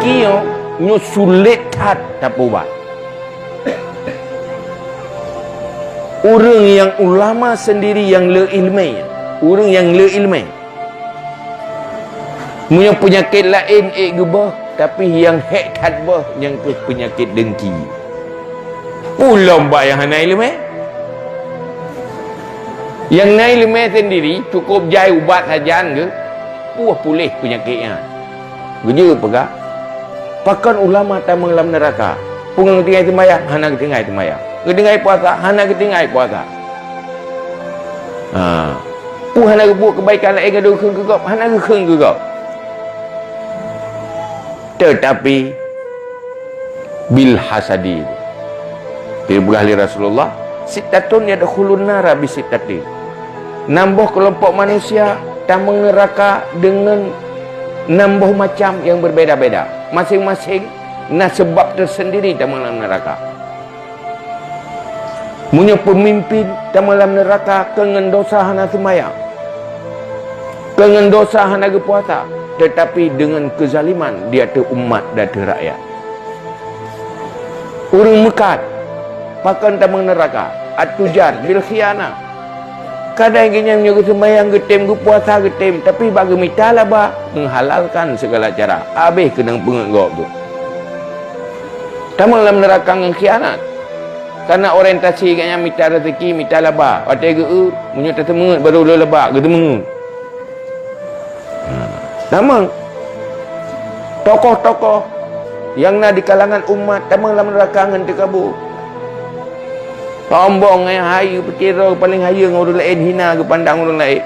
dengki nyo sulit hat tak buat. Orang yang ulama sendiri yang le ilmi, orang yang le ilmi, punya penyakit lain gebah, tapi yang hek hat bah yang penyakit dengki. Ulam ba yang hanai ilmi, yang nai ilmi sendiri cukup jai ubat hajan ke, puah pulih penyakitnya. Geje pegak. Pakan ulama tamang dalam neraka. Pungang ketinggai sembahyang, hana ketinggai sembahyang. Ketinggai puasa, hana ketinggai puasa. Pu hana buat kebaikan lain gaduh keung gegap, hana keung gegap. Tetapi bil hasadi. Bila Rasulullah, sitatun yadkhulun nara bi sitatin. Nambah kelompok manusia tamang neraka dengan nambah macam yang berbeza-beza. Masing-masing nah sebab tersendiri dalam neraka. Punya pemimpin dalam neraka dengan dosa hana sembahyang, dengan dosa hana puasa, tetapi dengan kezaliman dia tu umat dan tu rakyat. Orang mekat pakan dalam neraka, at-tujar bil khianah. Kadang kenyang nyogu sembahyang getem gu puasa getem, tapi bagi mita lah ba menghalalkan segala cara. Habis kena pengegok tu. Tamu dalam neraka dengan khianat. Karena orientasi kayaknya mita rezeki, mita laba. Waktu itu, menyutai semangat baru lo laba, gitu mengut. Namun, tokoh-tokoh yang nak di kalangan umat, tamu dalam neraka dengan terkabur. Sombong yang hayu, perkira paling hayu dengan orang lain, hina ke pandang orang lain.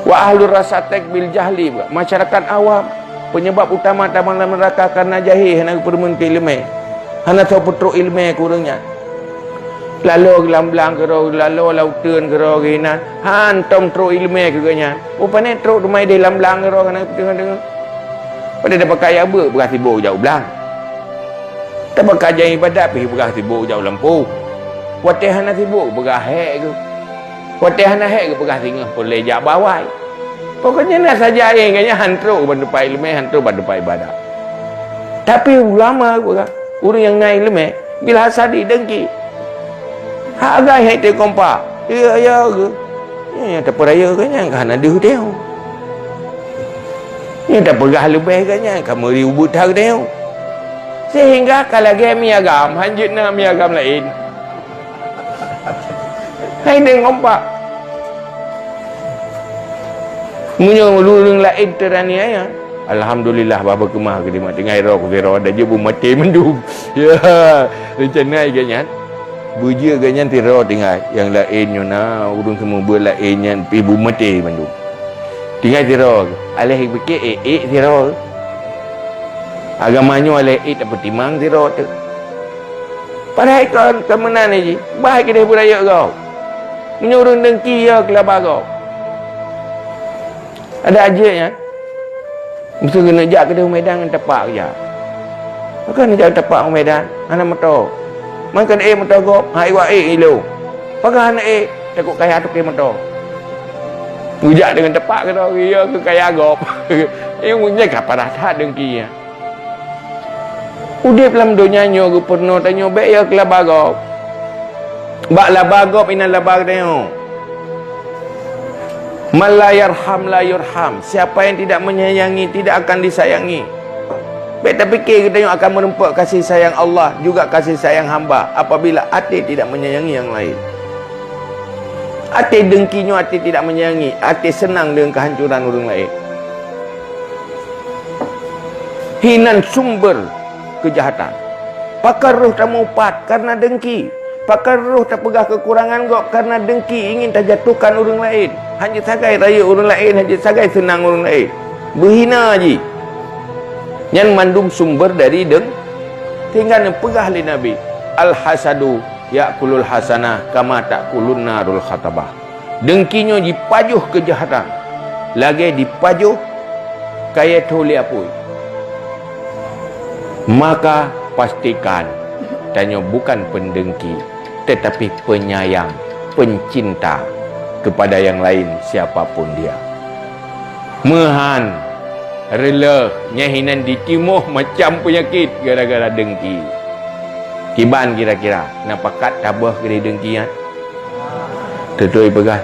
Wa ahlur rasatek bil jahli. Masyarakat awam, penyebab utama tamu dalam neraka karena jahil, hana permen ke ilmu. Hana tahu petruk ilmu kurangnya. Lalu gelam-belang ke roh, lalu lautan ke roh kena. Hantam truk ilmu ke kanya. Rupanya truk rumah dia lam-belang ke roh kena tengah-tengah. Pada dia pakai apa? Beras sibuk jauh belang. Tak pakai jalan ibadat, pergi beras sibuk jauh lampu. Watih hana sibuk, beras hek ke. Watih hana hek ke beras tinggal pun lejak bawai. Pokoknya nak saja yang kanya hantruk bandupai ilmu, hantruk bandupai ibadat. Tapi ulama juga. Orang yang naik ilmu, bila hasadi dengki. Hak agai hai te kompak. Ya ke. Ya tak peraya kanya kan ada dia. Ya tak pegah lebih kanya kamu riubut hak dia. Sehingga kalau kami agam, hanjut na mi agam lain. Hai te kompak. Munyo lurung lain teraniaya. Alhamdulillah bapa kemah ke dia tengah roh ke roh ada je bu mati mendung. Ya, rencana ganyan. Buja ganyan ti roh tinggal yang lainnya na urung semua berlainnya ibu mati mendung. Tinggal ti roh. Alih fikir ti roh. Agamanya alih tak bertimang ti roh tu. Padahal kan kemenan ni, baik dia budaya kau. Menyuruh dengki ya kelabah kau. Ada ajaknya. Mesti kena jak ke dia medan dengan tepak je. Maka nak jak tepak medan, anak motor. Maka nak motor gop, hai wa ilo. Pakai anak takut kaya tu ke motor. Ngujak dengan tepak ke dia ke kaya gop. Yang punya kapan dah dengki ya. Udip dalam dunia nyo ke pernah tanya baik ya ke laba gop. Bak laba gop ina laba tengok. Man la yarham la yurham. Siapa yang tidak menyayangi tidak akan disayangi. Baik tak fikir kita yang akan menumpuk kasih sayang Allah juga kasih sayang hamba apabila hati tidak menyayangi yang lain. Hati dengkinya hati tidak menyayangi, hati senang dengan kehancuran orang lain. Hinan sumber kejahatan. Pakar roh tak mupat karena dengki. Pakar roh tak pegah kekurangan gok karena dengki ingin terjatuhkan orang lain. Hanya sagai raya orang lain, hanya sagai senang orang lain. Berhina je. Yang mandum sumber dari tinggal yang pegah oleh Nabi. Al-hasadu ya'kulul hasanah kama ta'kulun narul khatabah. Dengkinya dipajuh kejahatan. Lagi dipajuh kaya tuli apui. Maka pastikan tanya bukan pendengki tetapi penyayang, pencinta kepada yang lain siapapun dia. Mehan rela nyahinan ditimuh macam penyakit gara-gara dengki. Kiban kira-kira nak pakat tabah kena dengki kan. Tetoi pegang.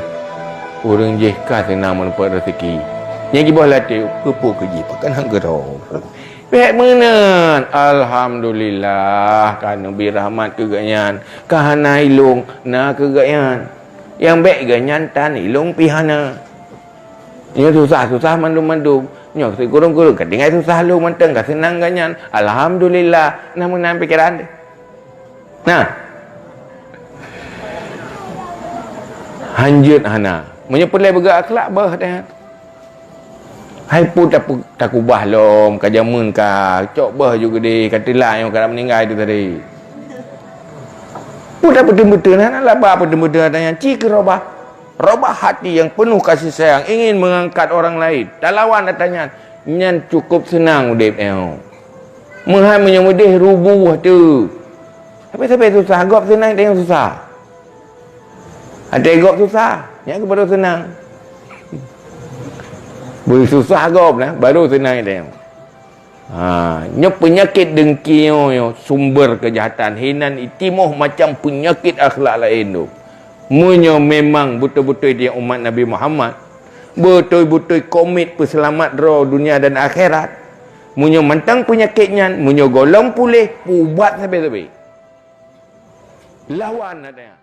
Orang jehka senang mendapat rezeki. Yang kibah latih kepo kerja pakan hang gerau. Pek menan. Alhamdulillah kan nabi rahmat keganyan. Kahana ilung na keganyan. Yang baik ganyan tan ilung pihana. Yang susah-susah mandum-mandum. Nyok si kurung-kurung ketinggai susah lu menteng ka senang ganyan. Alhamdulillah namun pikiran dia. Nah. Hanjut hana. Menyepelai bergerak akhlak bah dah. Hai pun tak ubah lom kajamun ka. Cok bah juga di katilah yang kadang meninggal itu tadi. Pun tak betul-betul nak labah betul-betul tanya cik robah. Robah hati yang penuh kasih sayang ingin mengangkat orang lain. Tak lawan datanya. Nyan cukup senang udip eo. Menghai menyemudih rubuh tu. Tapi susah gop senang dia yang susah. Ada gop susah, yang baru senang. Boleh susah gop lah, baru senang dia. Nyok penyakit dengki yo sumber kejahatan hinan itimuh macam penyakit akhlak lain tu. Munyo memang betul-betul dia umat Nabi Muhammad. Betul-betul komit perselamat roh dunia dan akhirat. Munyo mentang penyakitnya, munyo golong pulih, ubat sampai-sampai. Lawan adanya.